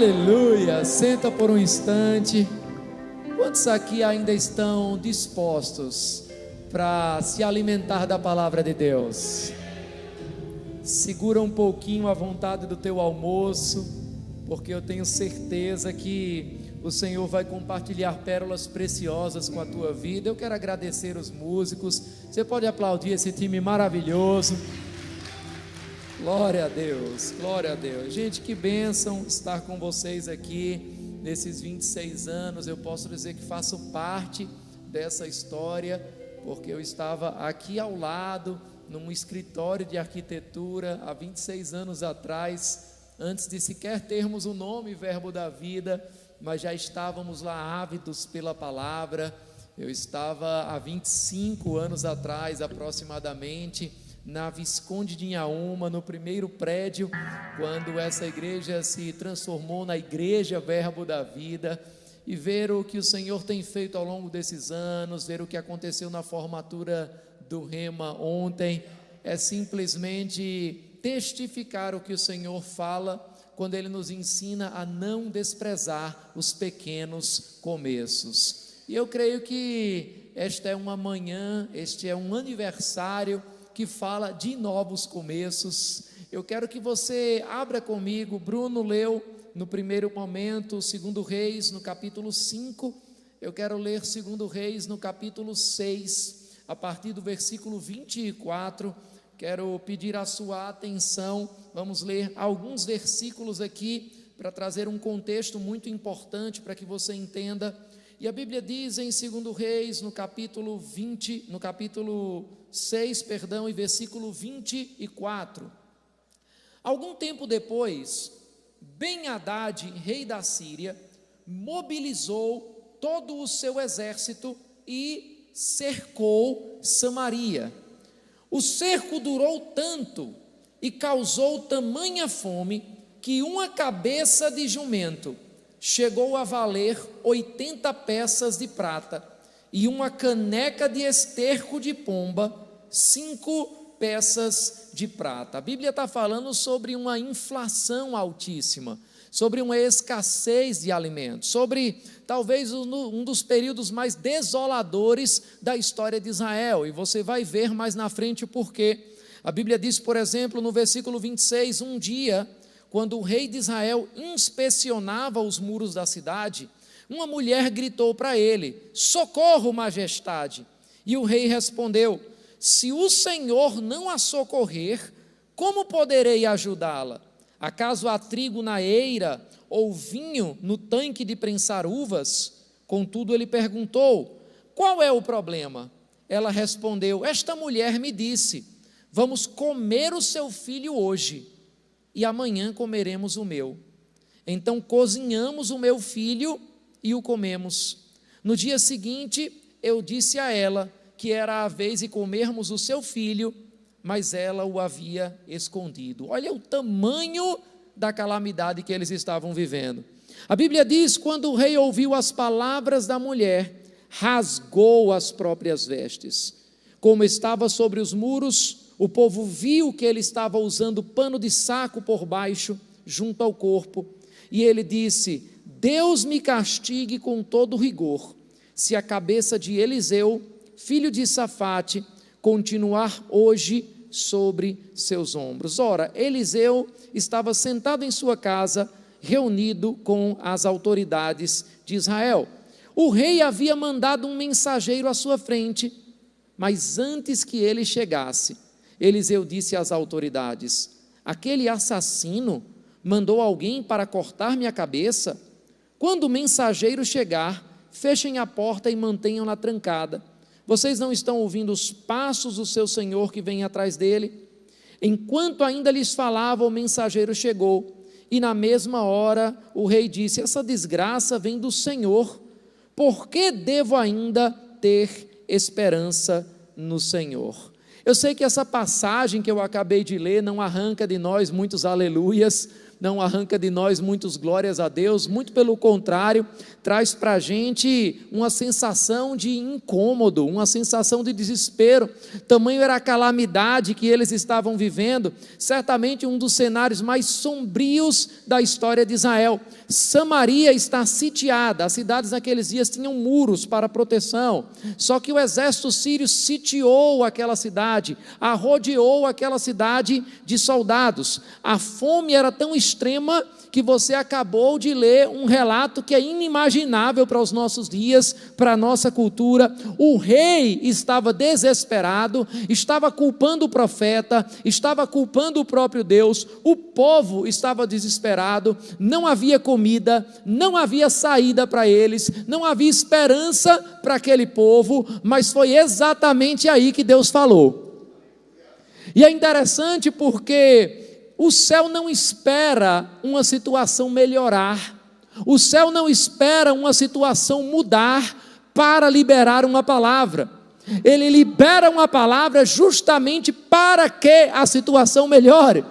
Aleluia, senta por um instante. Quantos aqui ainda estão dispostos para se alimentar da palavra de Deus? Segura um pouquinho a vontade do teu almoço, porque eu tenho certeza que o Senhor vai compartilhar pérolas preciosas com a tua vida. Eu quero agradecer os músicos. Você pode aplaudir esse time maravilhoso. Glória a Deus, glória a Deus. Gente, que bênção estar com vocês aqui nesses 26 anos. Eu posso dizer que faço parte dessa história, porque eu estava aqui ao lado, num escritório de arquitetura, há 26 anos atrás, antes de sequer termos o nome Verbo da Vida, mas já estávamos lá ávidos pela palavra. Eu estava há 25 anos atrás, aproximadamente, na Visconde de Inhaúma, no primeiro prédio, quando essa igreja se transformou na Igreja Verbo da Vida, e ver o que o Senhor tem feito ao longo desses anos, ver o que aconteceu na formatura do Rema ontem, é simplesmente testificar o que o Senhor fala, quando Ele nos ensina a não desprezar os pequenos começos. E eu creio que esta é uma manhã, este é um aniversário que fala de novos começos. Eu quero que você abra comigo. Bruno leu no primeiro momento 2 Reis no capítulo 5, eu quero ler 2 Reis no capítulo 6, a partir do versículo 24, quero pedir a sua atenção. Vamos ler alguns versículos aqui, para trazer um contexto muito importante, para que você entenda. E a Bíblia diz em 2 Reis, no capítulo 6, e versículo 24. Algum tempo depois, Ben-Hadad, rei da Síria, mobilizou todo o seu exército e cercou Samaria. O cerco durou tanto e causou tamanha fome que uma cabeça de jumento chegou a valer 80 peças de prata, e uma caneca de esterco de pomba, 5 peças de prata. A Bíblia está falando sobre uma inflação altíssima, sobre uma escassez de alimentos, sobre talvez um dos períodos mais desoladores da história de Israel, e você vai ver mais na frente o porquê. A Bíblia diz, por exemplo, no versículo 26, um dia, quando o rei de Israel inspecionava os muros da cidade, uma mulher gritou para ele: socorro, majestade. E o rei respondeu: se o Senhor não a socorrer, como poderei ajudá-la? Acaso há trigo na eira, ou vinho no tanque de prensar uvas? Contudo, ele perguntou: qual é o problema? Ela respondeu: esta mulher me disse: vamos comer o seu filho hoje, e amanhã comeremos o meu. Então cozinhamos o meu filho e o comemos. No dia seguinte, eu disse a ela que era a vez de comermos o seu filho, mas ela o havia escondido. Olha o tamanho da calamidade que eles estavam vivendo. A Bíblia diz: quando o rei ouviu as palavras da mulher, rasgou as próprias vestes. Como estava sobre os muros, o povo viu que ele estava usando pano de saco por baixo, junto ao corpo, e ele disse: Deus me castigue com todo rigor, se a cabeça de Eliseu, filho de Safate, continuar hoje sobre seus ombros. Ora, Eliseu estava sentado em sua casa, reunido com as autoridades de Israel. O rei havia mandado um mensageiro à sua frente, mas antes que ele chegasse, Eliseu disse às autoridades: aquele assassino mandou alguém para cortar minha cabeça? Quando o mensageiro chegar, fechem a porta e mantenham-na trancada. Vocês não estão ouvindo os passos do seu senhor que vem atrás dele? Enquanto ainda lhes falava, o mensageiro chegou, e na mesma hora o rei disse: essa desgraça vem do Senhor, por que devo ainda ter esperança no Senhor? Eu sei que essa passagem que eu acabei de ler não arranca de nós muitos aleluias, não arranca de nós muitas glórias a Deus, muito pelo contrário, traz para a gente uma sensação de incômodo, uma sensação de desespero. Tamanho era a calamidade que eles estavam vivendo, certamente um dos cenários mais sombrios da história de Israel. Samaria está sitiada, as cidades naqueles dias tinham muros para proteção, só que o exército sírio sitiou aquela cidade, arrodeou aquela cidade de soldados. A fome era tão extrema que você acabou de ler um relato que é inimaginável para os nossos dias, para a nossa cultura. O rei estava desesperado, estava culpando o profeta, estava culpando o próprio Deus, o povo estava desesperado, não havia comida, não havia saída para eles, não havia esperança para aquele povo, mas foi exatamente aí que Deus falou. E é interessante porque o céu não espera uma situação melhorar, o céu não espera uma situação mudar para liberar uma palavra. Ele libera uma palavra justamente para que a situação melhore.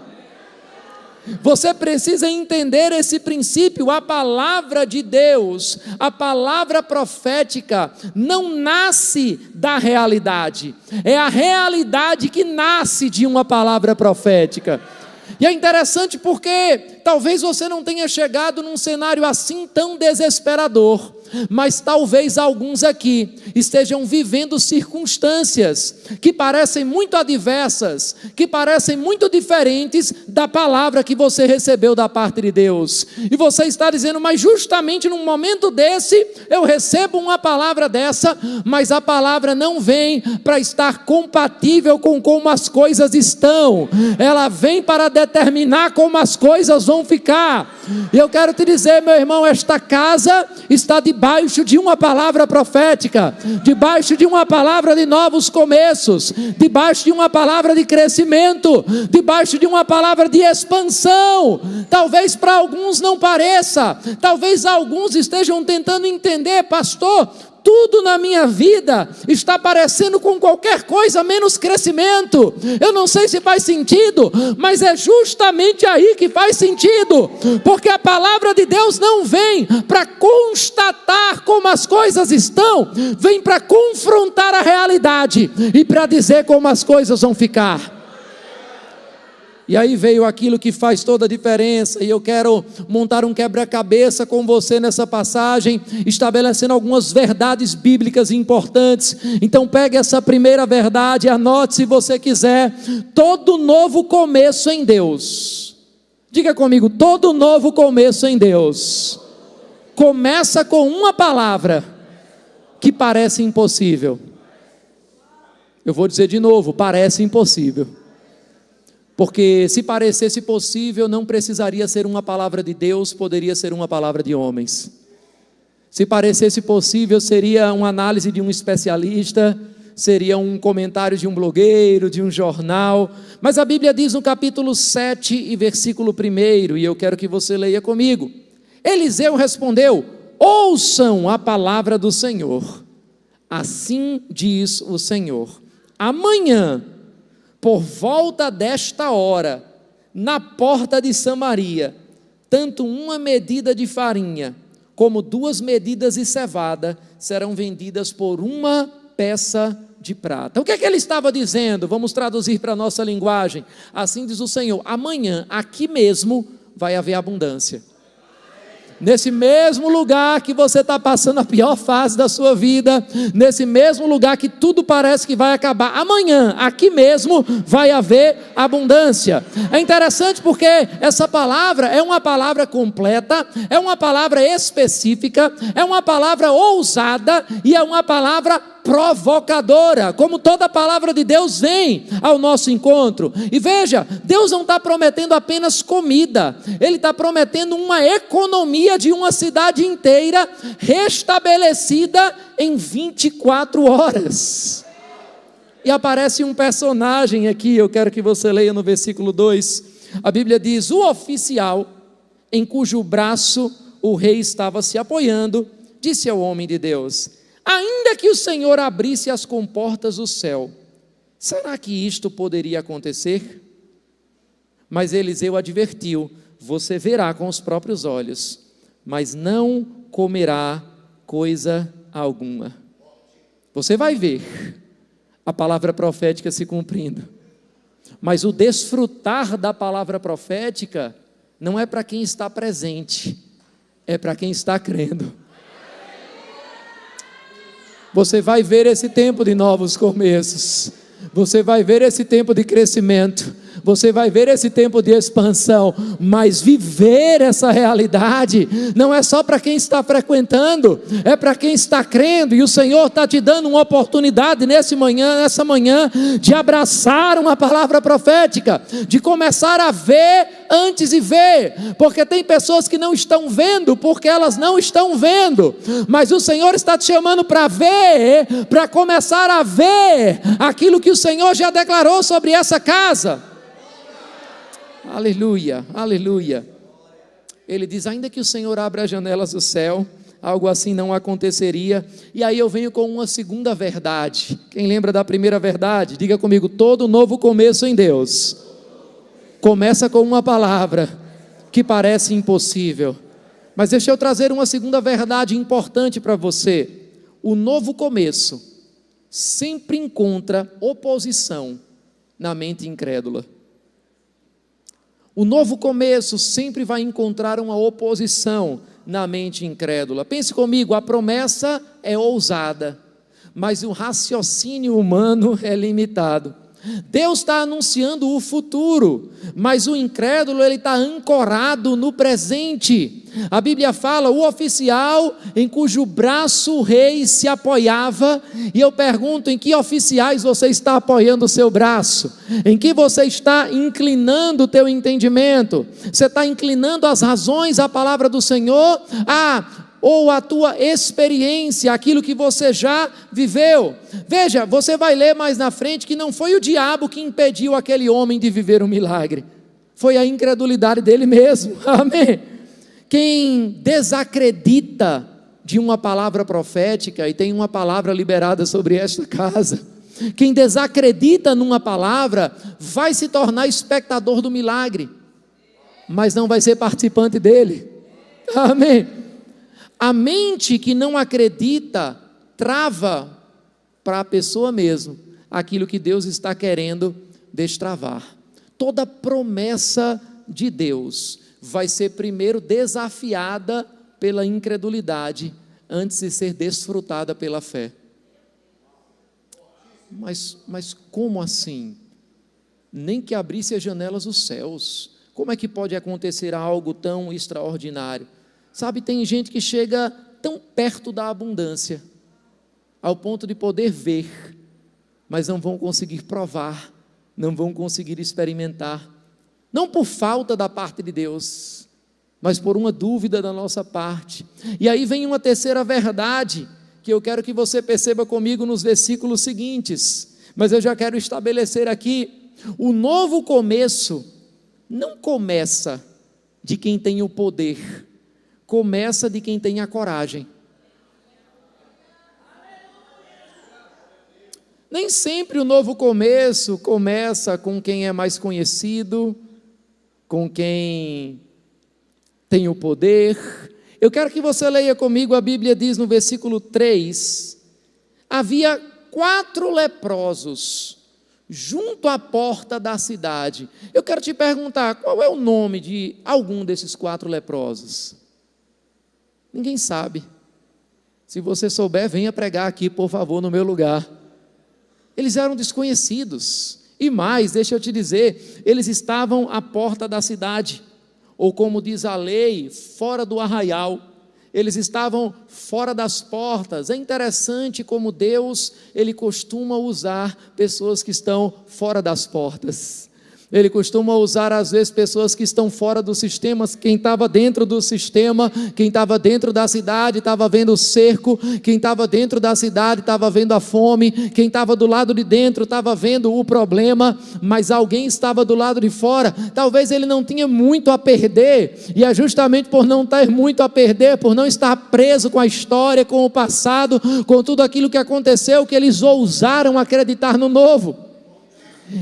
Você precisa entender esse princípio. A palavra de Deus, a palavra profética, não nasce da realidade, é a realidade que nasce de uma palavra profética. E é interessante porque talvez você não tenha chegado num cenário assim tão desesperador, mas talvez alguns aqui estejam vivendo circunstâncias que parecem muito adversas, que parecem muito diferentes da palavra que você recebeu da parte de Deus, e você está dizendo, mas justamente num momento desse, eu recebo uma palavra dessa, mas a palavra não vem para estar compatível com como as coisas estão, ela vem para determinar como as coisas vão ficar. E eu quero te dizer, meu irmão, esta casa está debaixo de uma palavra profética, debaixo de uma palavra de novos começos, debaixo de uma palavra de crescimento, debaixo de uma palavra de expansão. Talvez para alguns não pareça, talvez alguns estejam tentando entender, pastor, tudo na minha vida está parecendo com qualquer coisa menos crescimento. Eu não sei se faz sentido, mas é justamente aí que faz sentido, porque a palavra de Deus não vem para constatar como as coisas estão, vem para confrontar a realidade e para dizer como as coisas vão ficar. E aí veio aquilo que faz toda a diferença, e eu quero montar um quebra-cabeça com você nessa passagem, estabelecendo algumas verdades bíblicas importantes. Então pegue essa primeira verdade, anote se você quiser. Todo novo começo em Deus, diga comigo, todo novo começo em Deus, começa com uma palavra que parece impossível. Eu vou dizer de novo, parece impossível. Porque se parecesse possível, não precisaria ser uma palavra de Deus, poderia ser uma palavra de homens. Se parecesse possível, seria uma análise de um especialista, seria um comentário de um blogueiro, de um jornal. Mas a Bíblia diz no capítulo 7 e versículo 1, e eu quero que você leia comigo. Eliseu respondeu: ouçam a palavra do Senhor. Assim diz o Senhor: amanhã, por volta desta hora, na porta de Samaria, tanto uma medida de farinha, como 2 medidas de cevada, serão vendidas por 1 peça de prata. O que é que ele estava dizendo? Vamos traduzir para a nossa linguagem. Assim diz o Senhor: amanhã, aqui mesmo, vai haver abundância. Nesse mesmo lugar que você está passando a pior fase da sua vida, nesse mesmo lugar que tudo parece que vai acabar, amanhã, aqui mesmo, vai haver abundância. É interessante porque essa palavra é uma palavra completa, é uma palavra específica, é uma palavra ousada e é uma palavra provocadora, como toda a palavra de Deus vem ao nosso encontro. E veja, Deus não está prometendo apenas comida, Ele está prometendo uma economia de uma cidade inteira, restabelecida em 24 horas. E aparece um personagem aqui, eu quero que você leia no versículo 2, a Bíblia diz: o oficial, em cujo braço o rei estava se apoiando, disse ao homem de Deus: ainda que o Senhor abrisse as comportas do céu, será que isto poderia acontecer? Mas Eliseu advertiu: você verá com os próprios olhos, mas não comerá coisa alguma. Você vai ver a palavra profética se cumprindo, mas o desfrutar da palavra profética não é para quem está presente, é para quem está crendo. Você vai ver esse tempo de novos começos, você vai ver esse tempo de crescimento, você vai ver esse tempo de expansão, mas viver essa realidade não é só para quem está frequentando, é para quem está crendo, e o Senhor está te dando uma oportunidade nessa manhã, de abraçar uma palavra profética, de começar a ver antes de ver, porque tem pessoas que não estão vendo, porque elas não estão vendo, mas o Senhor está te chamando para ver, para começar a ver aquilo que o Senhor já declarou sobre essa casa. Aleluia, aleluia. Ele diz, ainda que o Senhor abra as janelas do céu, algo assim não aconteceria. E aí eu venho com uma segunda verdade. Quem lembra da primeira verdade? Diga comigo, todo novo começo em Deus começa com uma palavra que parece impossível. Mas deixa eu trazer uma segunda verdade importante para você. O novo começo sempre encontra oposição na mente incrédula. O novo começo sempre vai encontrar uma oposição na mente incrédula. Pense comigo, a promessa é ousada, mas o raciocínio humano é limitado. Deus está anunciando o futuro, mas o incrédulo ele está ancorado no presente. A Bíblia fala, o oficial em cujo braço o rei se apoiava, e eu pergunto, em que oficiais você está apoiando o seu braço? Em que você está inclinando o teu entendimento? Você está inclinando as razões à palavra do Senhor? Ou a tua experiência, aquilo que você já viveu? Veja, você vai ler mais na frente que não foi o diabo que impediu aquele homem de viver um milagre, foi a incredulidade dele mesmo, amém? Quem desacredita de uma palavra profética, e tem uma palavra liberada sobre esta casa, quem desacredita numa palavra, vai se tornar espectador do milagre, mas não vai ser participante dele, amém? A mente que não acredita, trava para a pessoa mesmo, aquilo que Deus está querendo destravar. Toda promessa de Deus vai ser primeiro desafiada pela incredulidade, antes de ser desfrutada pela fé. Mas como assim? Nem que abrisse as janelas dos céus, como é que pode acontecer algo tão extraordinário? Sabe, tem gente que chega tão perto da abundância, ao ponto de poder ver, mas não vão conseguir provar, não vão conseguir experimentar, não por falta da parte de Deus, mas por uma dúvida da nossa parte. E aí vem uma terceira verdade, que eu quero que você perceba comigo nos versículos seguintes, mas eu já quero estabelecer aqui, o novo começo não começa de quem tem o poder, começa de quem tem a coragem. Nem sempre o novo começo começa com quem é mais conhecido, com quem tem o poder. Eu quero que você leia comigo, a Bíblia diz no versículo 3, havia 4 leprosos junto à porta da cidade. Eu quero te perguntar, qual é o nome de algum desses 4 leprosos? Ninguém sabe. Se você souber, venha pregar aqui, por favor, no meu lugar. Eles eram desconhecidos. E mais, deixa eu te dizer, eles estavam à porta da cidade, ou como diz a lei, fora do arraial. Eles estavam fora das portas. É interessante como Deus, Ele costuma usar pessoas que estão fora das portas. Ele costuma usar às vezes pessoas que estão fora do sistema. Quem estava dentro do sistema, quem estava dentro da cidade estava vendo o cerco, quem estava dentro da cidade estava vendo a fome, quem estava do lado de dentro estava vendo o problema, mas alguém estava do lado de fora. Talvez ele não tinha muito a perder, e é justamente por não ter muito a perder, por não estar preso com a história, com o passado, com tudo aquilo que aconteceu, que eles ousaram acreditar no novo.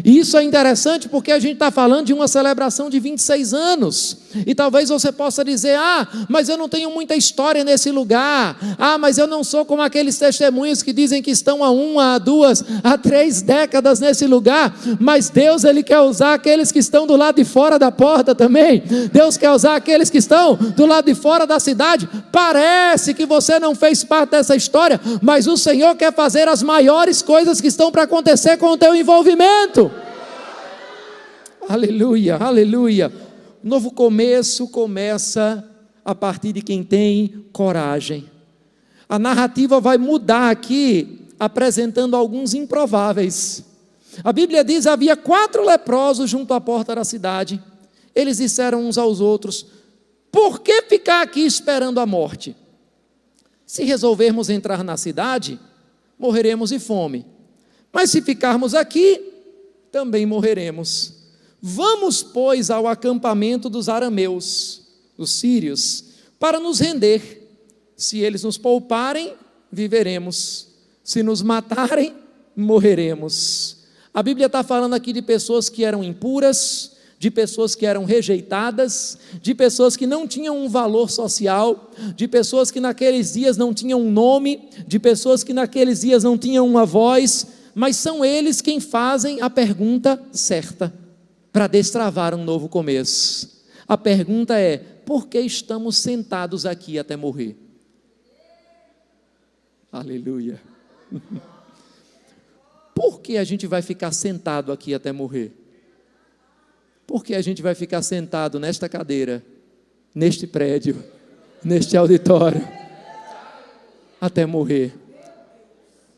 E isso é interessante porque a gente está falando de uma celebração de 26 anos. E talvez você possa dizer: mas eu não tenho muita história nesse lugar. Mas eu não sou como aqueles testemunhos que dizem que estão há 1, há 2, há 3 décadas nesse lugar. Mas Deus, Ele quer usar aqueles que estão do lado de fora da porta também. Deus quer usar aqueles que estão do lado de fora da cidade. Parece que você não fez parte dessa história, mas o Senhor quer fazer as maiores coisas que estão para acontecer com o teu envolvimento. Aleluia, aleluia. O novo começo começa a partir de quem tem coragem. A narrativa vai mudar aqui, apresentando alguns improváveis. A Bíblia diz: havia 4 leprosos junto à porta da cidade. Eles disseram uns aos outros: por que ficar aqui esperando a morte? Se resolvermos entrar na cidade, morreremos de fome. Mas se ficarmos aqui, também morreremos. Vamos, pois, ao acampamento dos arameus, dos sírios, para nos render. Se eles nos pouparem, viveremos. Se nos matarem, morreremos. A Bíblia está falando aqui de pessoas que eram impuras, de pessoas que eram rejeitadas, de pessoas que não tinham um valor social, de pessoas que naqueles dias não tinham um nome, de pessoas que naqueles dias não tinham uma voz, mas são eles quem fazem a pergunta certa, para destravar um novo começo. A pergunta é: por que estamos sentados aqui até morrer? Aleluia. Por que a gente vai ficar sentado aqui até morrer? Por que a gente vai ficar sentado nesta cadeira, neste prédio, neste auditório, até morrer?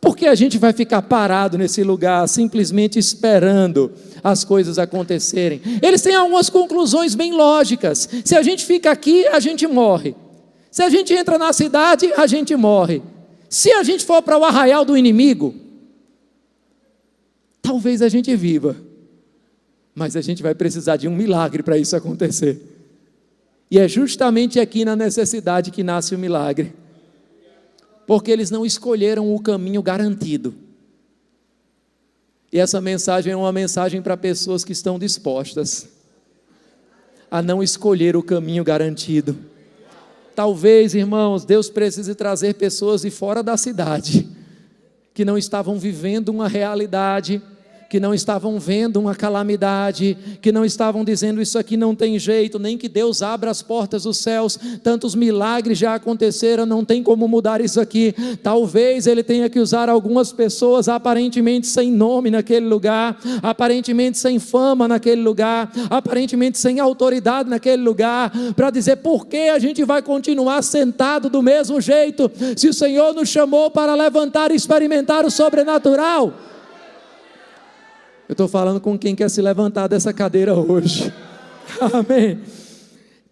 Por que a gente vai ficar parado nesse lugar, simplesmente esperando as coisas acontecerem? Eles têm algumas conclusões bem lógicas. Se a gente fica aqui, a gente morre. Se a gente entra na cidade, a gente morre. Se a gente for para o arraial do inimigo, talvez a gente viva. Mas a gente vai precisar de um milagre para isso acontecer. E é justamente aqui na necessidade que nasce o milagre. Porque eles não escolheram o caminho garantido. E essa mensagem é uma mensagem para pessoas que estão dispostas a não escolher o caminho garantido. Talvez, irmãos, Deus precise trazer pessoas de fora da cidade, que não estavam vivendo uma realidade, que não estavam vendo uma calamidade, que não estavam dizendo: isso aqui não tem jeito, nem que Deus abra as portas dos céus, tantos milagres já aconteceram, não tem como mudar isso aqui. Talvez Ele tenha que usar algumas pessoas aparentemente sem nome naquele lugar, aparentemente sem fama naquele lugar, aparentemente sem autoridade naquele lugar, para dizer: por que a gente vai continuar sentado do mesmo jeito, se o Senhor nos chamou para levantar e experimentar o sobrenatural? Eu estou falando com quem quer se levantar dessa cadeira hoje. Amém.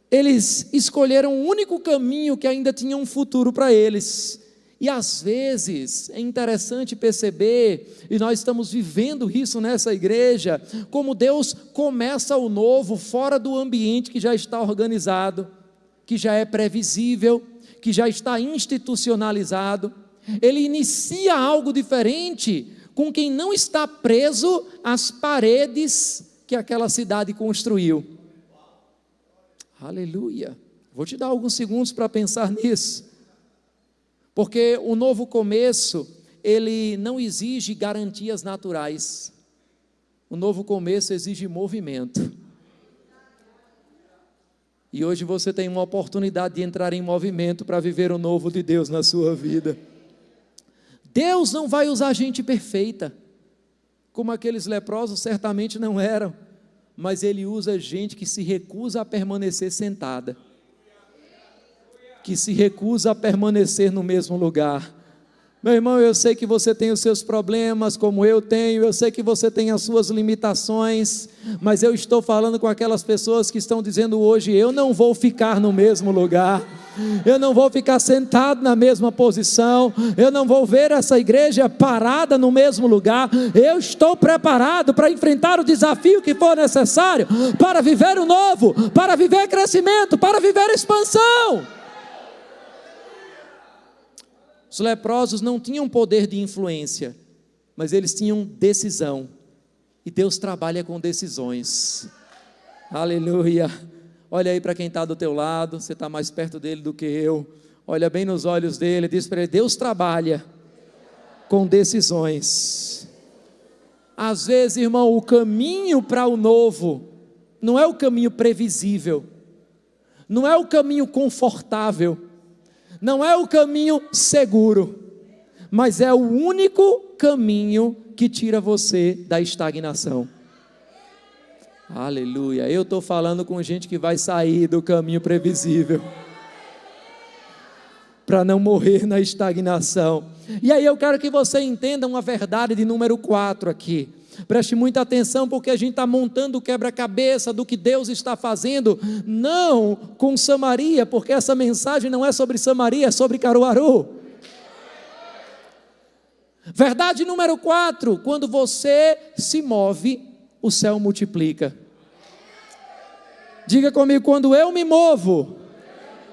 Eles escolheram o único caminho que ainda tinha um futuro para eles. E às vezes é interessante perceber, e nós estamos vivendo isso nessa igreja, como Deus começa o novo fora do ambiente que já está organizado, que já é previsível, que já está institucionalizado. Ele inicia algo diferente com quem não está preso às paredes que aquela cidade construiu. Aleluia. Vou te dar alguns segundos para pensar nisso. Porque o novo começo, ele não exige garantias naturais. O novo começo exige movimento. E hoje você tem uma oportunidade de entrar em movimento para viver o novo de Deus na sua vida. Deus não vai usar gente perfeita, como aqueles leprosos certamente não eram, mas Ele usa gente que se recusa a permanecer sentada, que se recusa a permanecer no mesmo lugar. Meu irmão, eu sei que você tem os seus problemas, como eu tenho, eu sei que você tem as suas limitações, mas eu estou falando com aquelas pessoas que estão dizendo hoje: eu não vou ficar no mesmo lugar, eu não vou ficar sentado na mesma posição, eu não vou ver essa igreja parada no mesmo lugar. Eu estou preparado para enfrentar o desafio que for necessário, para viver o novo, para viver crescimento, para viver expansão. Os leprosos não tinham poder de influência, mas eles tinham decisão. E Deus trabalha com decisões. Aleluia. Olha aí para quem está do teu lado, você está mais perto dele do que eu. Olha bem nos olhos dele, diz para ele: Deus trabalha com decisões. Às vezes, irmão, o caminho para o novo não é o caminho previsível, não é o caminho confortável, não é o caminho seguro, mas é o único caminho que tira você da estagnação. Aleluia. Eu estou falando com gente que vai sair do caminho previsível para não morrer na estagnação. E aí eu quero que você entenda uma verdade de número 4 aqui. Preste muita atenção, porque a gente está montando o quebra-cabeça do que Deus está fazendo, não com Samaria, porque essa mensagem não é sobre Samaria, é sobre Caruaru. Verdade número 4, quando você se move, o céu multiplica. Diga comigo: quando eu me movo,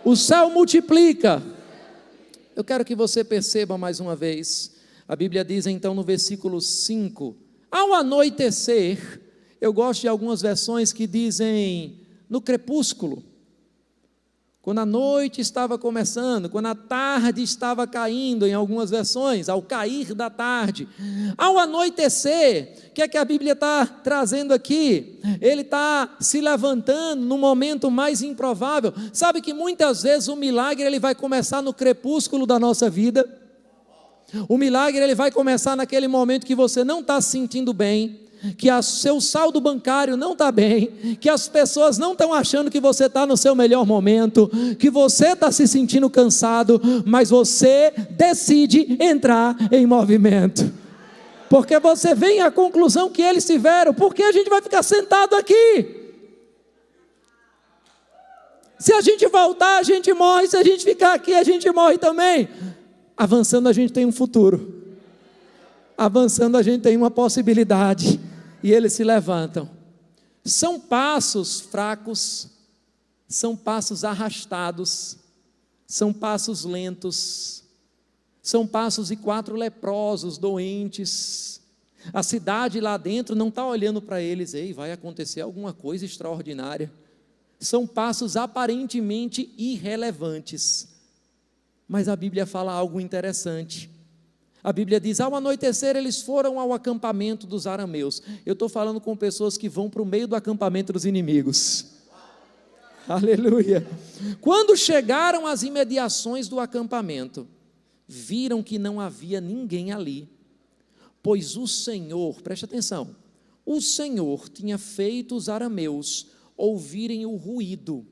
o céu multiplica. Eu quero que você perceba mais uma vez, a Bíblia diz então no versículo 5, ao anoitecer, eu gosto de algumas versões que dizem no crepúsculo, quando a noite estava começando, quando a tarde estava caindo, em algumas versões, ao cair da tarde, ao anoitecer, o que é que a Bíblia está trazendo aqui? Ele está se levantando no momento mais improvável. Sabe que muitas vezes o milagre ele vai começar no crepúsculo da nossa vida. O milagre ele vai começar naquele momento que você não está se sentindo bem, que o seu saldo bancário não está bem, que as pessoas não estão achando que você está no seu melhor momento, que você está se sentindo cansado, mas você decide entrar em movimento, porque você vem à conclusão que eles tiveram. Por que a gente vai ficar sentado aqui? Se a gente voltar, a gente morre. Se a gente ficar aqui, a gente morre também. Avançando, a gente tem um futuro. Avançando, a gente tem uma possibilidade. E eles se levantam. São passos fracos, são passos arrastados, são passos lentos, são passos de 4 leprosos, doentes. A cidade lá dentro não está olhando para eles: ei, vai acontecer alguma coisa extraordinária. São passos aparentemente irrelevantes, mas a Bíblia fala algo interessante. A Bíblia diz: ao anoitecer eles foram ao acampamento dos arameus. Eu estou falando com pessoas que vão para o meio do acampamento dos inimigos. Aleluia. Quando chegaram às imediações do acampamento, viram que não havia ninguém ali, pois o Senhor, preste atenção, o Senhor tinha feito os arameus ouvirem o ruído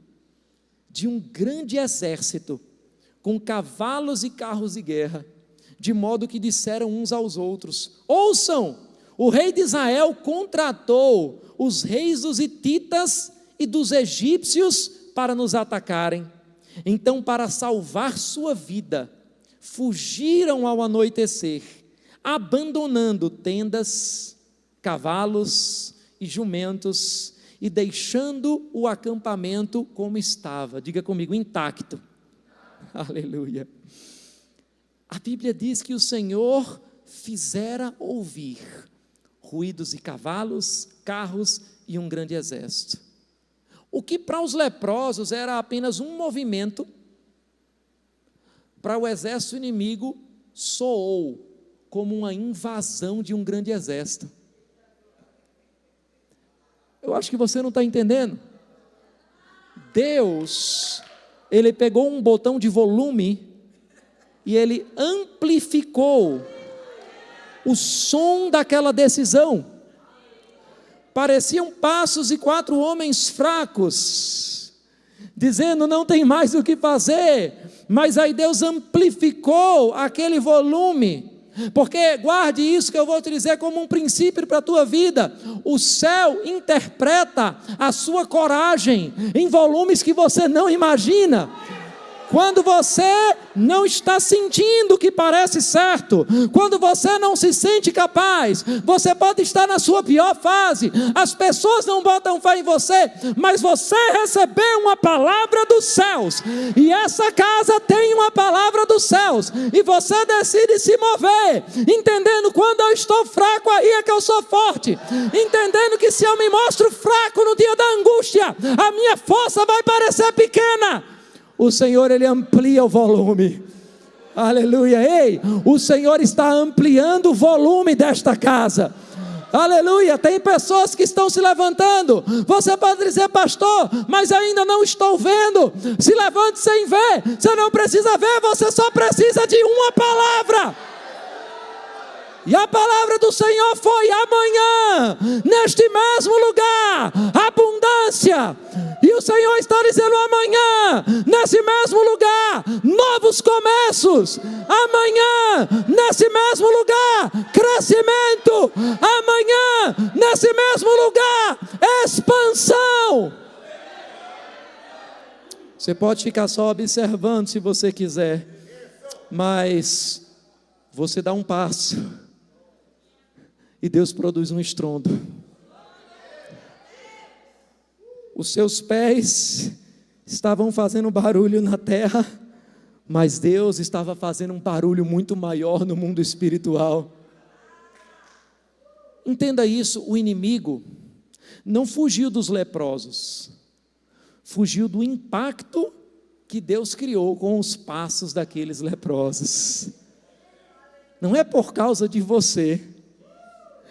de um grande exército, com cavalos e carros de guerra, de modo que disseram uns aos outros: ouçam, o rei de Israel contratou os reis dos hititas e dos egípcios para nos atacarem. Então, para salvar sua vida, fugiram ao anoitecer, abandonando tendas, cavalos e jumentos, e deixando o acampamento como estava. Diga comigo: intacto. Aleluia. A Bíblia diz que o Senhor fizera ouvir ruídos de cavalos, carros e um grande exército. O que para os leprosos era apenas um movimento, para o exército inimigo soou como uma invasão de um grande exército. Eu acho que você não está entendendo. Deus, Ele pegou um botão de volume e Ele amplificou o som daquela decisão. Pareciam passos de 4 homens fracos, dizendo: não tem mais o que fazer. Mas aí Deus amplificou aquele volume, porque guarde isso que eu vou te dizer como um princípio para a tua vida: o céu interpreta a sua coragem em volumes que você não imagina. Quando você não está sentindo o que parece certo, quando você não se sente capaz, você pode estar na sua pior fase, as pessoas não botam fé em você, mas você recebeu uma palavra dos céus, e essa casa tem uma palavra dos céus, e você decide se mover, entendendo quando eu estou fraco, aí é que eu sou forte, entendendo que se eu me mostro fraco no dia da angústia, a minha força vai parecer pequena. O Senhor, Ele amplia o volume. Aleluia. Ei, o Senhor está ampliando o volume desta casa. Aleluia. Tem pessoas que estão se levantando. Você pode dizer: pastor, mas ainda não estou vendo. Se levante sem ver. Você não precisa ver, você só precisa de uma palavra. E a palavra do Senhor foi: amanhã, neste mesmo lugar, abundância. E o Senhor está dizendo: amanhã, nesse mesmo lugar, novos começos. Amanhã, nesse mesmo lugar, crescimento. Amanhã, nesse mesmo lugar, expansão. Você pode ficar só observando se você quiser, mas você dá um passo e Deus produz um estrondo. Os seus pés estavam fazendo barulho na terra, mas Deus estava fazendo um barulho muito maior no mundo espiritual. Entenda isso: o inimigo não fugiu dos leprosos, fugiu do impacto que Deus criou com os passos daqueles leprosos. Não é por causa de você,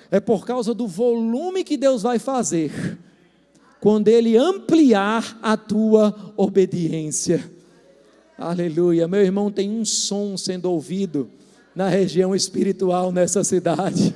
é por causa do volume que Deus vai fazer quando Ele ampliar a tua obediência. Aleluia. Meu irmão, tem um som sendo ouvido na região espiritual nessa cidade.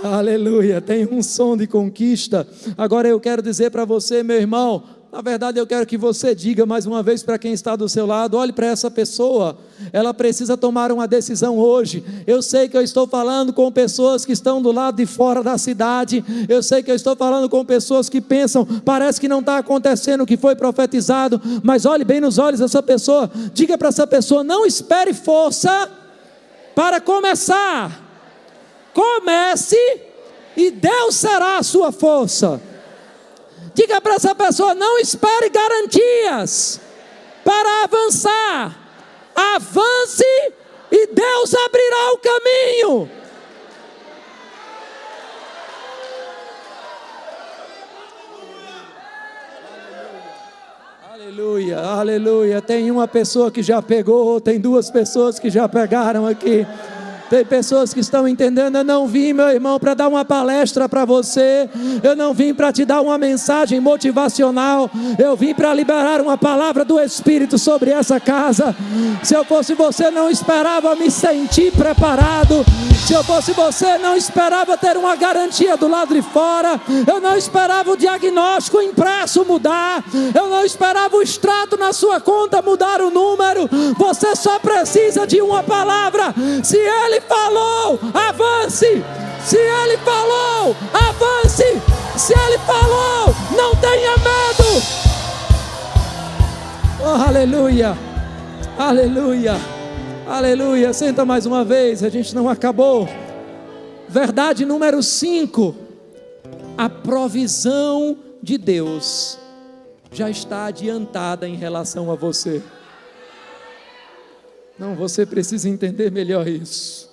Aleluia, tem um som de conquista. Agora eu quero dizer para você, meu irmão, na verdade eu quero que você diga mais uma vez para quem está do seu lado: olhe para essa pessoa, ela precisa tomar uma decisão hoje. Eu sei que eu estou falando com pessoas que estão do lado de fora da cidade, eu sei que eu estou falando com pessoas que pensam: parece que não está acontecendo o que foi profetizado, mas olhe bem nos olhos dessa pessoa, diga para essa pessoa: não espere força para começar, comece e Deus será a sua força. Diga para essa pessoa: não espere garantias para avançar, avance e Deus abrirá o caminho. Aleluia, aleluia. Tem uma pessoa que já pegou, tem duas pessoas que já pegaram aqui. Tem pessoas que estão entendendo. Eu não vim, meu irmão, para dar uma palestra para você, eu não vim para te dar uma mensagem motivacional, eu vim para liberar uma palavra do Espírito sobre essa casa. Se eu fosse você, não esperava me sentir preparado. Se eu fosse você, não esperava ter uma garantia do lado de fora. Eu não esperava o diagnóstico impresso mudar. Eu não esperava o extrato na sua conta mudar o número. Você só precisa de uma palavra. Se Ele falou, avance. Se Ele falou, avance. Se Ele falou, não tenha medo. Oh, aleluia, aleluia, aleluia. Senta mais uma vez, a gente não acabou. Verdade número 5: a provisão de Deus já está adiantada em relação a você. Não, você precisa entender melhor isso.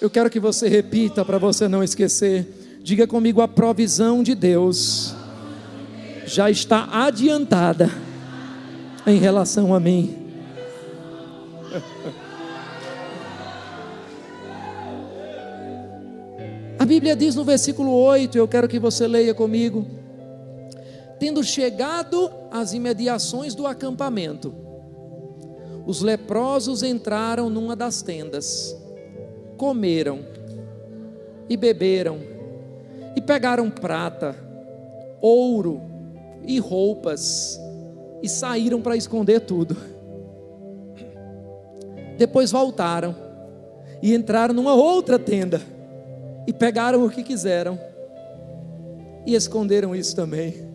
Eu quero que você repita para você não esquecer. Diga comigo: a provisão de Deus já está adiantada em relação a mim. A Bíblia diz no versículo 8, eu quero que você leia comigo: tendo chegado às imediações do acampamento, os leprosos entraram numa das tendas, comeram e beberam, e pegaram prata, ouro e roupas, e saíram para esconder tudo. Depois voltaram e entraram numa outra tenda, e pegaram o que quiseram, e esconderam isso também.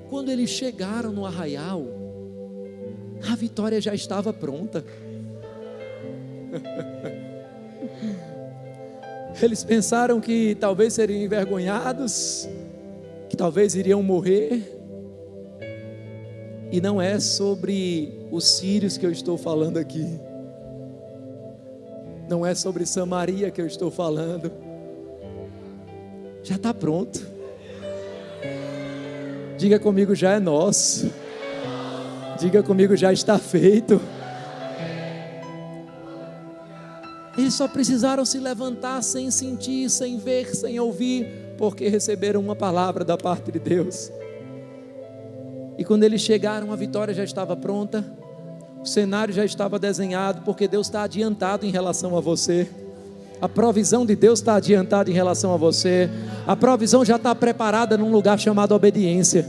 Quando eles chegaram no arraial, A vitória já estava pronta. Eles pensaram que talvez seriam envergonhados, que talvez iriam morrer. E não é sobre os sírios que eu estou falando aqui. Não é sobre Samaria que eu estou falando. Já está pronto. Diga comigo, já é nosso. Diga comigo, já está feito. Eles só precisaram se levantar sem sentir, sem ver, sem ouvir, porque receberam uma palavra da parte de Deus. E quando eles chegaram, a vitória já estava pronta, o cenário já estava desenhado, porque Deus está adiantado em relação a você. A provisão de Deus está adiantada em relação a você. A provisão já está preparada num lugar chamado obediência.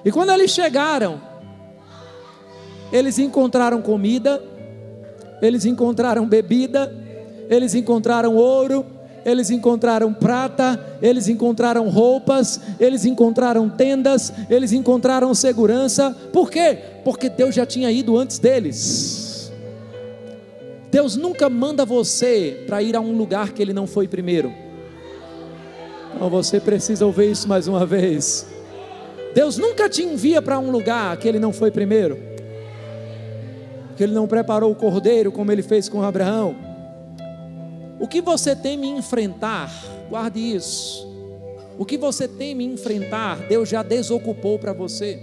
E quando eles chegaram, eles encontraram comida, eles encontraram bebida, eles encontraram ouro, eles encontraram prata, eles encontraram roupas, eles encontraram tendas, eles encontraram segurança. Por quê? Porque Deus já tinha ido antes deles. Deus nunca manda você para ir a um lugar que Ele não foi primeiro. Então você precisa ouvir isso mais uma vez. Deus nunca te envia para um lugar que Ele não foi primeiro, que Ele não preparou o cordeiro como Ele fez com Abraão. O que você teme enfrentar, guarde isso. O que você teme enfrentar, Deus já desocupou para você.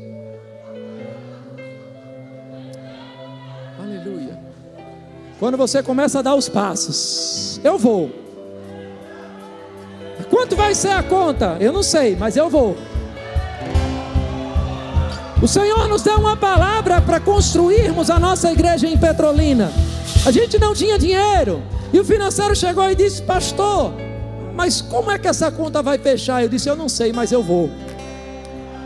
Aleluia. Quando você começa a dar os passos, eu vou. Quanto vai ser a conta? Eu não sei, mas eu vou. O Senhor nos deu uma palavra para construirmos a nossa igreja em Petrolina. A gente não tinha dinheiro. E o financeiro chegou e disse: pastor, mas como é que essa conta vai fechar? Eu disse: eu não sei, mas eu vou.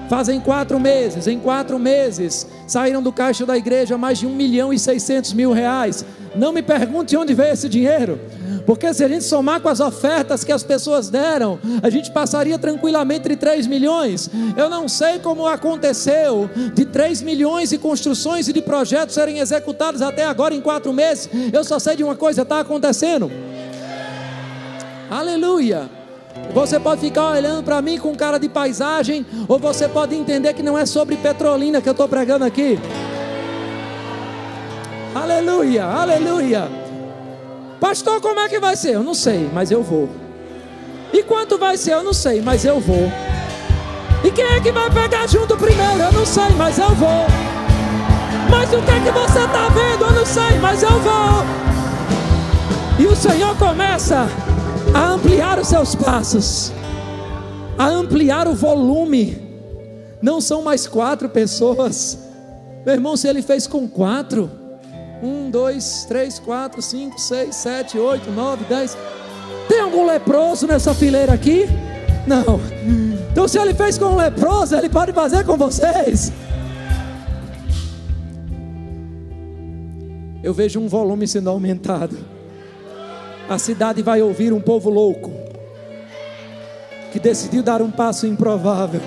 Fazem 4 meses, em 4 meses, saíram do caixa da igreja mais de R$1.600.000. Não me pergunte onde veio esse dinheiro, porque se a gente somar com as ofertas que as pessoas deram, a gente passaria tranquilamente entre 3 milhões. Eu não sei como aconteceu de 3 milhões de construções e de projetos serem executados até agora em 4 meses. Eu só sei de uma coisa: está acontecendo. Aleluia. Você pode ficar olhando para mim com cara de paisagem, ou você pode entender que não é sobre Petrolina que eu estou pregando aqui. Aleluia, aleluia. Pastor, como é que vai ser? Eu não sei, mas eu vou. E quanto vai ser? Eu não sei, mas eu vou. E quem é que vai pegar junto primeiro? Eu não sei, mas eu vou. Mas o que é que você está vendo? Eu não sei, mas eu vou. E o Senhor começa a ampliar os seus passos, a ampliar o volume. Não são mais 4 pessoas, meu irmão. Se Ele fez com 4, 1, 2, 3, 4, 5, 6, 7, 8, 9, 10. Tem algum leproso nessa fileira aqui? Não. Então se Ele fez com um leproso, Ele pode fazer com vocês. Eu vejo um volume sendo aumentado. A cidade vai ouvir um povo louco, que decidiu dar um passo improvável.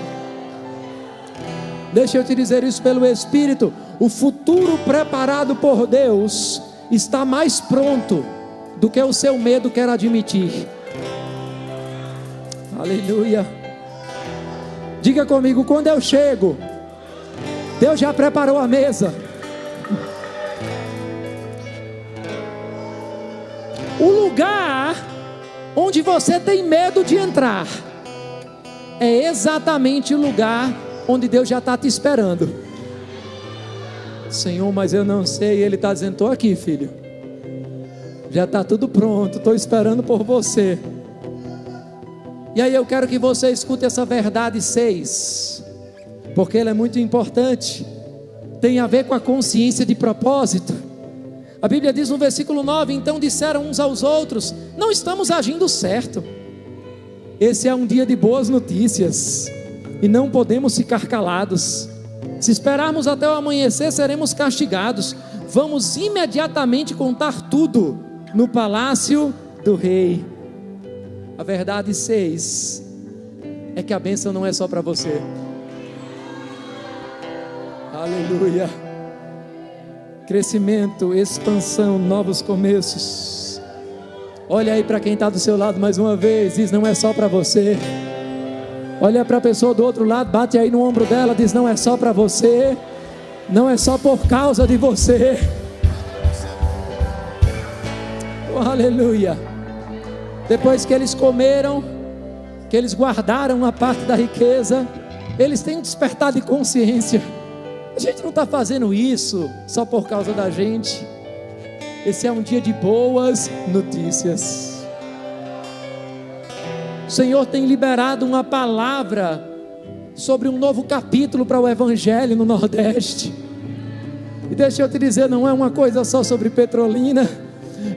Deixa eu te dizer isso pelo Espírito. O futuro preparado por Deus está mais pronto do que o seu medo quer admitir. Aleluia. Diga comigo: quando eu chego, Deus já preparou a mesa. O lugar onde você tem medo de entrar é exatamente o lugar onde Deus já está te esperando. Senhor, mas eu não sei. Ele está dizendo: estou aqui, filho. Já está tudo pronto, estou esperando por você. E aí eu quero que você escute essa verdade 6, porque ela é muito importante. Tem a ver com a consciência de propósito. A Bíblia diz no versículo 9: então disseram uns aos outros: não estamos agindo certo. Esse é um dia de boas notícias, e não podemos ficar calados. Se esperarmos até o amanhecer, seremos castigados. Vamos imediatamente contar tudo no palácio do rei. A verdade 6 é que a bênção não é só para você. Aleluia. Crescimento, expansão, novos começos. Olha aí para quem está do seu lado mais uma vez, diz: não é só para você. Olha para a pessoa do outro lado, bate aí no ombro dela, diz: não é só para você, não é só por causa de você. Oh, aleluia. Depois que eles comeram, que eles guardaram uma parte da riqueza, eles têm um despertar de consciência. A gente não está fazendo isso só por causa da gente. Esse é um dia de boas notícias. O Senhor tem liberado uma palavra sobre um novo capítulo para o Evangelho no Nordeste. E deixa eu te dizer, não é uma coisa só sobre Petrolina.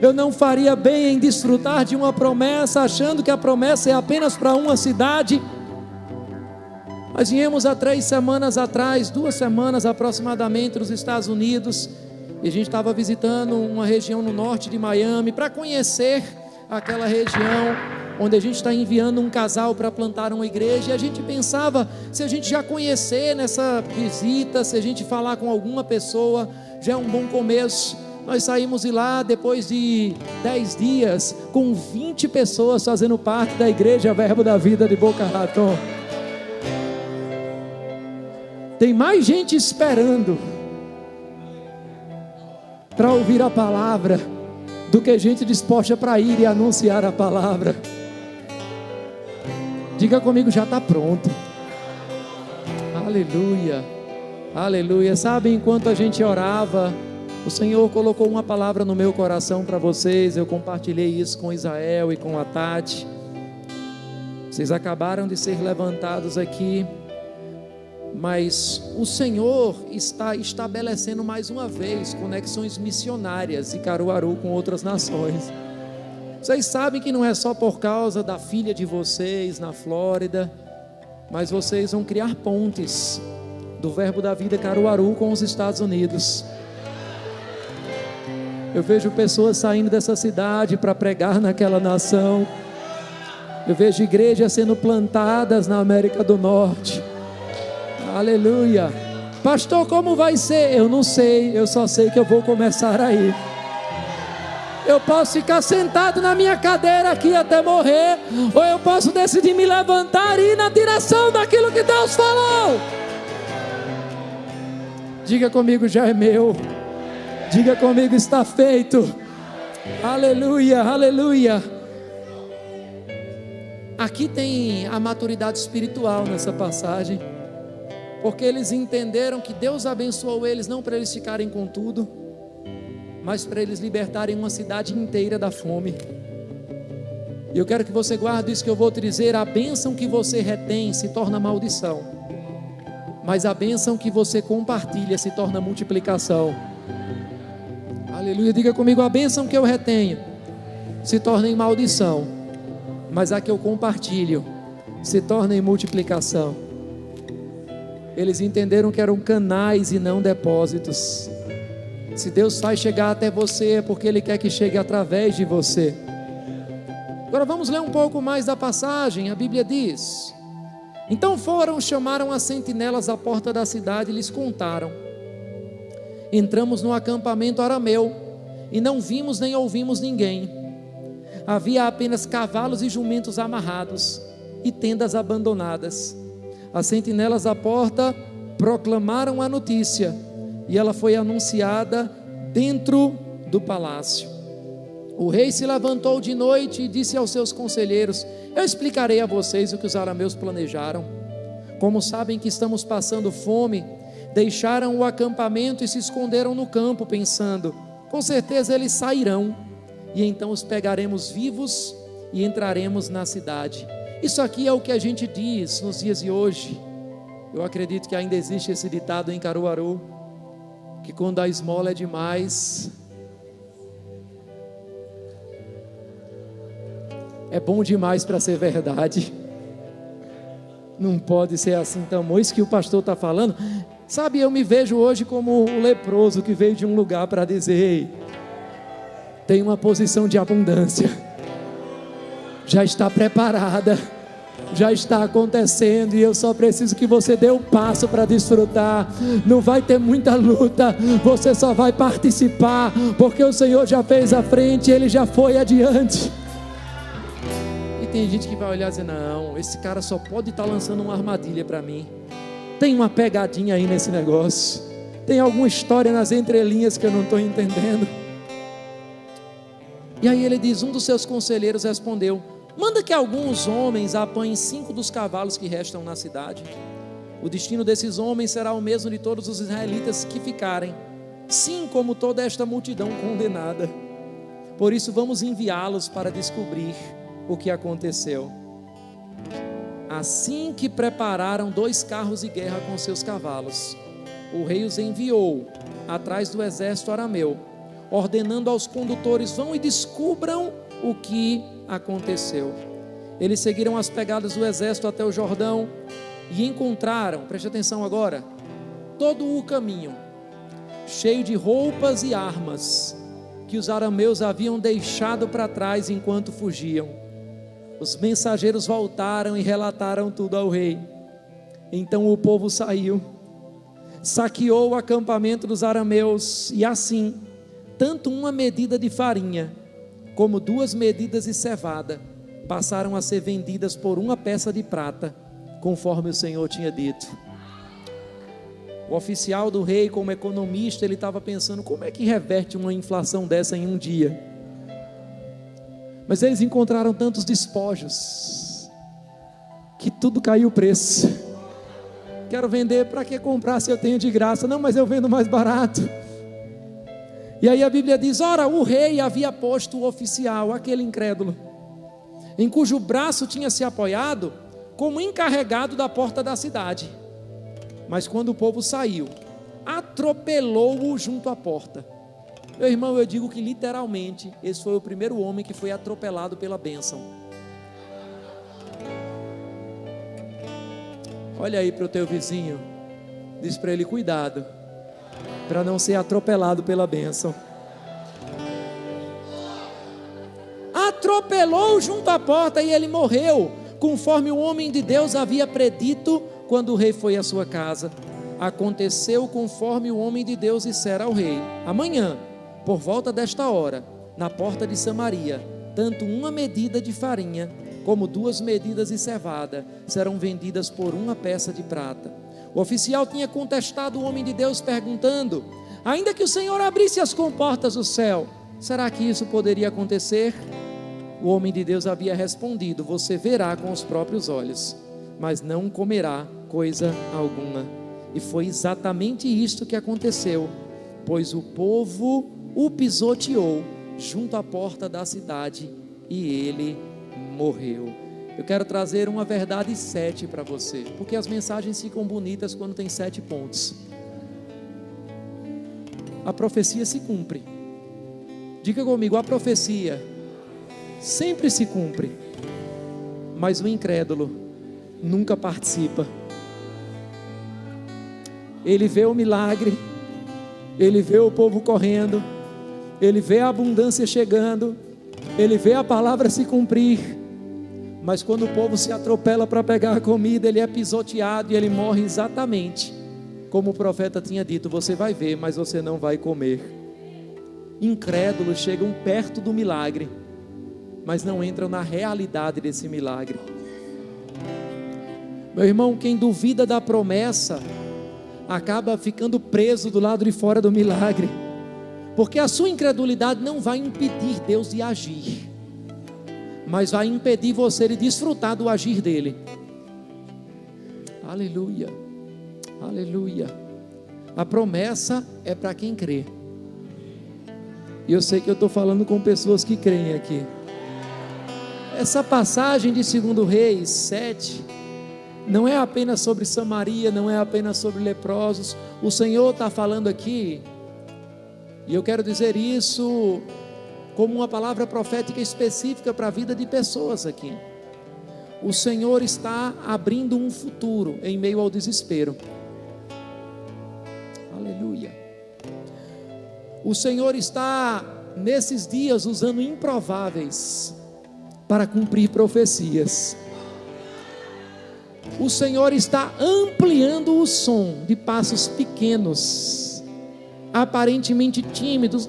Eu não faria bem em desfrutar de uma promessa, achando que a promessa é apenas para uma cidade. Nós viemos há 3 semanas atrás, 2 semanas aproximadamente, nos Estados Unidos, e a gente estava visitando uma região no norte de Miami, para conhecer aquela região, onde a gente está enviando um casal para plantar uma igreja. E a gente pensava, se a gente já conhecer nessa visita, se a gente falar com alguma pessoa, já é um bom começo. Nós saímos de lá depois de 10 dias, com 20 pessoas fazendo parte da igreja Verbo da Vida de Boca Raton. Tem mais gente esperando para ouvir a palavra do que gente disposta para ir e anunciar a palavra. Diga comigo, já está pronto. Aleluia, aleluia. Sabe, enquanto a gente orava, o Senhor colocou uma palavra no meu coração para vocês. Eu compartilhei isso com Israel e com a Tati. Vocês acabaram de ser levantados aqui, mas o Senhor está estabelecendo mais uma vez conexões missionárias de Caruaru com outras nações. Vocês sabem que não é só por causa da filha de vocês na Flórida, mas vocês vão criar pontes do Verbo da Vida Caruaru com os Estados Unidos. Eu vejo pessoas saindo dessa cidade para pregar naquela nação. Eu vejo igrejas sendo plantadas na América do Norte. Aleluia. Pastor, como vai ser? Eu não sei, eu só sei que eu vou começar aí. Eu posso ficar sentado na minha cadeira aqui até morrer, ou eu posso decidir me levantar e ir na direção daquilo que Deus falou. Diga comigo, já é meu. Diga comigo, está feito. Aleluia, aleluia. Aqui tem a maturidade espiritual nessa passagem, porque eles entenderam que Deus abençoou eles não para eles ficarem com tudo, mas para eles libertarem uma cidade inteira da fome. E eu quero que você guarde isso que eu vou te dizer: a bênção que você retém se torna maldição, mas a bênção que você compartilha se torna multiplicação. Aleluia, diga comigo: a bênção que eu retenho se torna em maldição, mas a que eu compartilho se torna em multiplicação. Eles entenderam que eram canais e não depósitos. Se Deus faz chegar até você, é porque Ele quer que chegue através de você. Agora vamos ler um pouco mais da passagem. A Bíblia diz: então foram, chamaram as sentinelas à porta da cidade e lhes contaram: entramos no acampamento arameu e não vimos nem ouvimos ninguém. Havia apenas cavalos e jumentos amarrados e tendas abandonadas. As sentinelas à porta proclamaram a notícia, e ela foi anunciada dentro do palácio. O rei se levantou de noite e disse aos seus conselheiros: eu explicarei a vocês o que os arameus planejaram. Como sabem que estamos passando fome, deixaram o acampamento e se esconderam no campo, pensando: com certeza eles sairão, e então os pegaremos vivos e entraremos na cidade. Isso aqui é o que a gente diz nos dias de hoje. Eu acredito que ainda existe esse ditado em Caruaru, que quando a esmola é demais, é bom demais para ser verdade. Não pode ser assim tão. Isso que o pastor está falando. Sabe, eu me vejo hoje como o leproso que veio de um lugar para dizer: ei, tem uma posição de abundância, já está preparada. já está acontecendo, e eu só preciso que você dê um passo para desfrutar. Não vai ter muita luta, você só vai participar, porque o Senhor já fez à frente, Ele já foi adiante. E tem gente que vai olhar e dizer: não, esse cara só pode estar lançando uma armadilha para mim. Tem uma pegadinha aí nesse negócio, tem alguma história nas entrelinhas que eu não estou entendendo. E aí ele diz: um dos seus conselheiros respondeu: manda que alguns homens apanhem 5 dos cavalos que restam na cidade. O destino desses homens será o mesmo de todos os israelitas que ficarem, sim, como toda esta multidão condenada. Por isso vamos enviá-los para descobrir o que aconteceu. Assim que prepararam 2 carros de guerra com seus cavalos, o rei os enviou atrás do exército arameu, ordenando aos condutores: vão e descubram o que aconteceu. Eles seguiram as pegadas do exército até o Jordão e encontraram, preste atenção agora, todo o caminho cheio de roupas e armas que os arameus haviam deixado para trás enquanto fugiam. Os mensageiros voltaram e relataram tudo ao rei. Então o povo saiu, saqueou o acampamento dos arameus, e assim, tanto uma medida de farinha como 2 medidas de cevada passaram a ser vendidas por 1 peça de prata, conforme o Senhor tinha dito. O oficial do rei, como economista, ele estava pensando: como é que reverte uma inflação dessa em um dia? Mas eles encontraram tantos despojos que tudo caiu o preço. Quero vender, para que comprar se eu tenho de graça? Não, mas eu vendo mais barato. E aí a Bíblia diz: ora, o rei havia posto o oficial, aquele incrédulo, em cujo braço tinha se apoiado, como encarregado da porta da cidade. Mas quando o povo saiu, atropelou-o junto à porta. Meu irmão, eu digo que literalmente esse foi o primeiro homem que foi atropelado pela bênção. Olha aí para o teu vizinho, diz para ele: cuidado, para não ser atropelado pela bênção. Atropelou junto à porta e ele morreu, conforme o homem de Deus havia predito quando o rei foi à sua casa. Aconteceu conforme o homem de Deus dissera ao rei: amanhã, por volta desta hora, na porta de Samaria, tanto 1 medida de farinha como 2 medidas de cevada serão vendidas por 1 peça de prata. O oficial tinha contestado o homem de Deus, perguntando: ainda que o Senhor abrisse as comportas do céu, será que isso poderia acontecer? O homem de Deus havia respondido: você verá com os próprios olhos, mas não comerá coisa alguma. E foi exatamente isto que aconteceu, pois o povo o pisoteou junto à porta da cidade e ele morreu. Eu quero trazer uma verdade 7 para você, porque as mensagens ficam bonitas quando tem 7 pontos. A profecia se cumpre. Diga comigo: a profecia sempre se cumpre, mas o incrédulo nunca participa. Ele vê o milagre, ele vê o povo correndo, ele vê a abundância chegando, ele vê a palavra se cumprir, mas quando o povo se atropela para pegar a comida, ele é pisoteado e ele morre exatamente como o profeta tinha dito: você vai ver, mas você não vai comer. Incrédulos chegam perto do milagre, mas não entram na realidade desse milagre. Meu irmão, quem duvida da promessa acaba ficando preso do lado de fora do milagre, porque a sua incredulidade não vai impedir Deus de agir, mas vai impedir você de desfrutar do agir dele. Aleluia, aleluia. A promessa é para quem crê, e eu sei que eu estou falando com pessoas que creem aqui. Essa passagem de 2 Reis 7 não é apenas sobre Samaria, não é apenas sobre leprosos. O Senhor está falando aqui, e eu quero dizer isso como uma palavra profética específica para a vida de pessoas aqui. O Senhor está abrindo um futuro em meio ao desespero. Aleluia. O Senhor está nesses dias usando improváveis para cumprir profecias. o Senhor está ampliando o som de passos pequenos, aparentemente tímidos.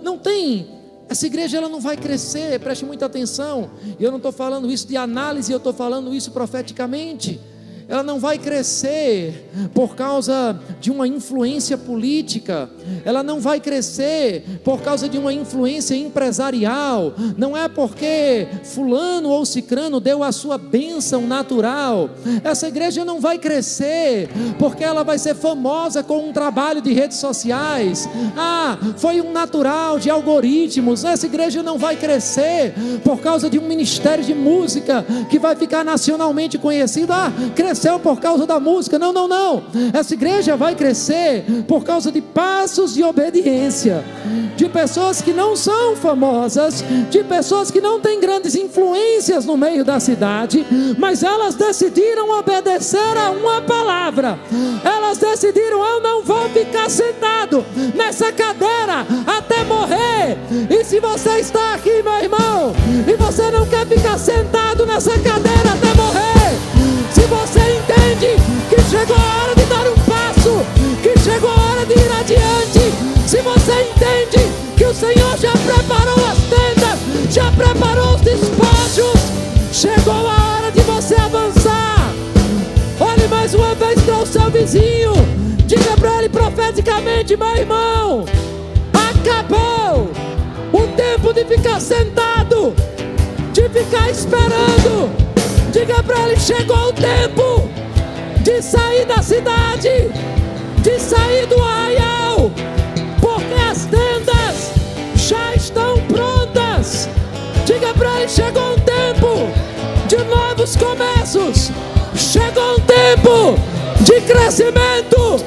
Não tem. Essa igreja ela não vai crescer, preste muita atenção. Eu não estou falando isso de análise, eu estou falando isso profeticamente. Ela não vai crescer por causa de uma influência política, ela não vai crescer por causa de uma influência empresarial, não é porque fulano ou cicrano deu a sua bênção natural. Essa igreja não vai crescer porque ela vai ser famosa com um trabalho de redes sociais, foi um natural de algoritmos. Essa igreja não vai crescer por causa de um ministério de música que vai ficar nacionalmente conhecido, cresceu por causa da música. Não. Essa igreja vai crescer por causa de passos de obediência, de pessoas que não são famosas, de pessoas que não têm grandes influências no meio da cidade, mas elas decidiram obedecer a uma palavra. Elas decidiram: eu não vou ficar sentado nessa cadeira até morrer. E se você está aqui, meu irmão, e você não quer ficar sentado nessa cadeira até morrer, se você entende que chegou a hora de dar um passo, que chegou a hora de ir adiante, se você entende que o Senhor já preparou as tendas, já preparou os despojos, chegou a hora de você avançar. Olhe mais uma vez para o seu vizinho, diga para ele profeticamente: meu irmão, acabou o tempo de ficar sentado, de ficar esperando. Diga para ele: chegou o tempo de sair da cidade, de sair do arraial, porque as tendas já estão prontas. Diga para ele: chegou o tempo de novos começos, chegou o tempo de crescimento,